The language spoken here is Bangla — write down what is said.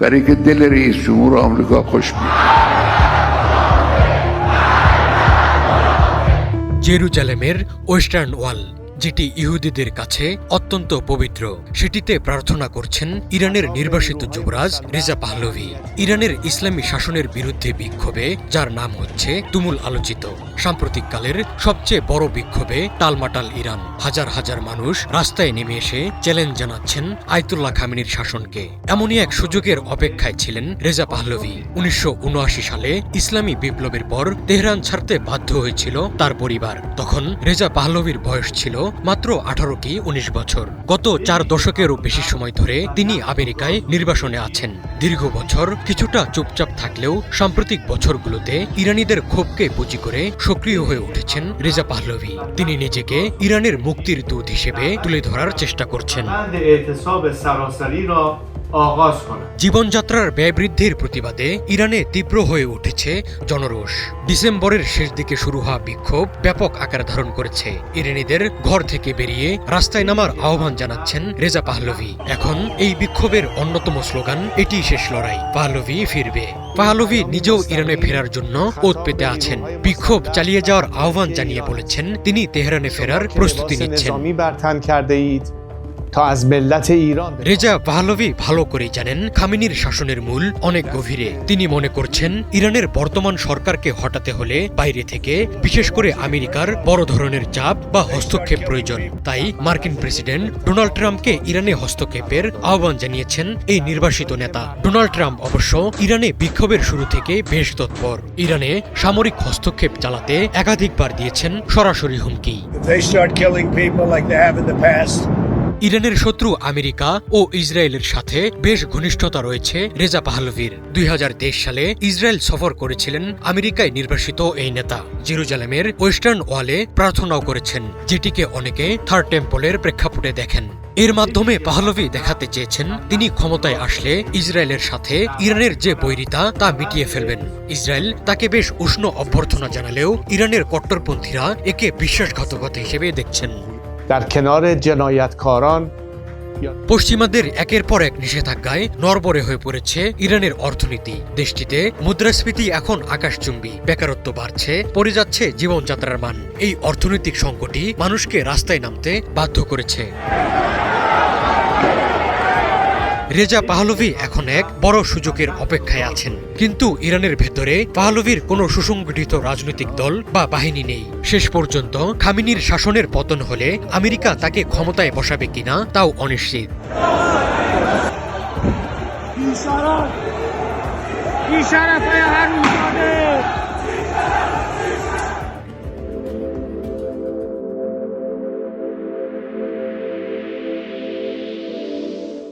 برای که دل رئیس جمهور آمریکا خوش بیاد. জেরুজালেমের ওয়েস্টার্ন ওয়াল, যেটি ইহুদিদের কাছে অত্যন্ত পবিত্র, সেটিতে প্রার্থনা করছেন ইরানের নির্বাসিত যুবরাজ রেজা পাহলভি। ইরানের ইসলামী শাসনের বিরুদ্ধে বিক্ষোভে, যার নাম হচ্ছে তুমুল আলোচিত, সাম্প্রতিককালের সবচেয়ে বড় বিক্ষোভে টালমাটাল ইরান। হাজার হাজার মানুষ রাস্তায় নেমে এসে চ্যালেঞ্জ জানাচ্ছেন আয়াতুল্লাহ খামেনির শাসনকে। এমনই এক সুযোগের অপেক্ষায় ছিলেন রেজা পাহলভি। 1979 সালে ইসলামী বিপ্লবের পর তেহরান ছাড়তে বাধ্য হয়েছিল তার পরিবার। তখন রেজা পাহলভির বয়স ছিল মাত্র 18 কি 19 বছর। গত 4 দশকেরও বেশি সময় ধরে তিনি আমেরিকায় নির্বাসনে আছেন। দীর্ঘ বছর কিছুটা চুপচাপ থাকলেও সাম্প্রতিক বছরগুলোতে ইরানিদের ক্ষোভকে পুঁজি করে সক্রিয় হয়ে উঠেছেন রেজা পাহলভি। তিনি নিজেকে ইরানের মুক্তির দূত হিসেবে তুলে ধরার চেষ্টা করছেন। জীবনযাত্রার ব্যয় বৃদ্ধির প্রতিবাদে ইরানে তীব্র হয়ে উঠেছে জনরোষ। ডিসেম্বরের শেষ দিকে শুরু হওয়া বিক্ষোভ ব্যাপক আকার ধারণ করেছে। ইরানিদের ঘর থেকে বেরিয়ে রাস্তায় নামার আহ্বান জানাচ্ছেন রেজা পাহলভি। এখন এই বিক্ষোভের অন্যতম স্লোগান, এটি শেষ লড়াই, পাহলভি ফিরবে। পাহলভি নিজেও ইরানে ফেরার জন্য ওত পেতে আছেন। বিক্ষোভ চালিয়ে যাওয়ার আহ্বান জানিয়ে বলেছেন তিনি তেহরানে ফেরার প্রস্তুতি নিচ্ছেন। রেজা পাহলভি ভালো করেই জানেন খামেনির শাসনের মূল অনেক গভীরে। তিনি মনে করছেন ইরানের বর্তমান সরকারকে হটাতে হলে বাইরে থেকে, বিশেষ করে আমেরিকার বড় ধরনের চাপ বা হস্তক্ষেপ প্রয়োজন। তাই মার্কিন প্রেসিডেন্ট ডোনাল্ড ট্রাম্পকে ইরানে হস্তক্ষেপের আহ্বান জানিয়েছেন এই নির্বাসিত নেতা। ডোনাল্ড ট্রাম্প অবশ্য ইরানে বিক্ষোভের শুরু থেকে বেশ তৎপর। ইরানে সামরিক হস্তক্ষেপ চালাতে একাধিকবার দিয়েছেন সরাসরি হুমকি। ইরানের শত্রু আমেরিকা ও ইসরায়েলের সাথে বেশ ঘনিষ্ঠতা রয়েছে রেজা পাহলভির। 2023 সালে ইসরায়েল সফর করেছিলেন আমেরিকায় নির্বাসিত এই নেতা। জেরুজালেমের ওয়েস্টার্ন ওয়ালে প্রার্থনাও করেছেন, যেটিকে অনেকে থার্ড টেম্পলের প্রেক্ষাপটে দেখেন। এর মাধ্যমে পাহলভি দেখাতে চেয়েছেন তিনি ক্ষমতায় আসলে ইসরায়েলের সাথে ইরানের যে বৈরিতা তা মিটিয়ে ফেলবেন। ইসরায়েল তাকে বেশ উষ্ণ অভ্যর্থনা জানালেও ইরানের কট্টরপন্থীরা একে বিশ্বাসঘাতকতা হিসেবে দেখছেন। পশ্চিমাদের একের পর এক নিষেধাজ্ঞায় নড়বড়ে হয়ে পড়েছে ইরানের অর্থনীতি। দেশটিতে মুদ্রাস্ফীতি এখন আকাশচুম্বী, বেকারত্ব বাড়ছে, পড়ে যাচ্ছে জীবনযাত্রার মান। এই অর্থনৈতিক সংকটই মানুষকে রাস্তায় নামতে বাধ্য করেছে। রেজা পাহলভি এখন এক বড় সুযোগের অপেক্ষায় আছেন, কিন্তু ইরানের ভেতরে পাহলভির কোনো সুসংগঠিত রাজনৈতিক দল বা বাহিনী নেই। শেষ পর্যন্ত খামেনির শাসনের পতন হলে আমেরিকা তাকে ক্ষমতায় বসাবে কিনা তাও অনিশ্চিত।